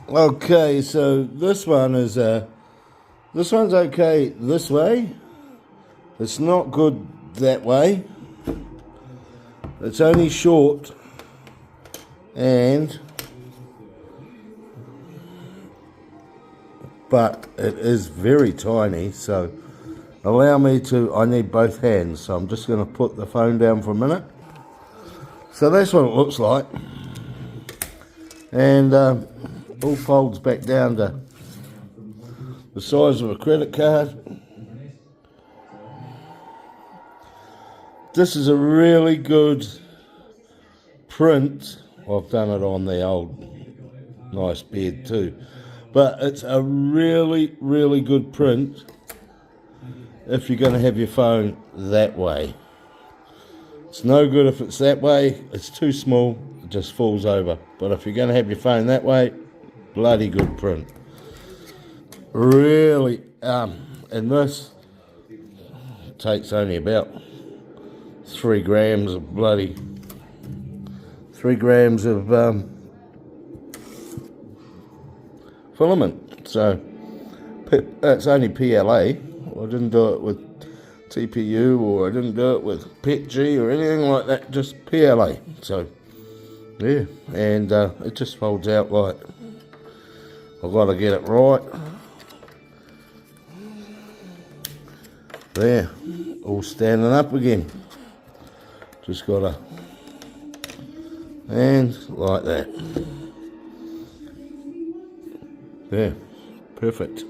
Okay, so this one's okay this way. It's not good that way. It's only short but it is very tiny, so allow me to, I need both hands, so I'm just going to put the phone down for a minute. So that's what it looks like, and all folds back down to the size of a credit card. This is a really good print. I've done it on the old nice bed too, but it's a really, really good print if you're going to have your phone that way. It's no good if it's that way, it's too small, it just falls over. But if you're going to have your phone that way, bloody good print. Really, and this takes only about 3 grams of 3 grams of filament. So that's only PLA. I didn't do it with TPU, or I didn't do it with PETG or anything like that, just PLA. So yeah, and it just folds out like, I've got to get it right. There, all standing up again. Just got to, and like that. There, perfect.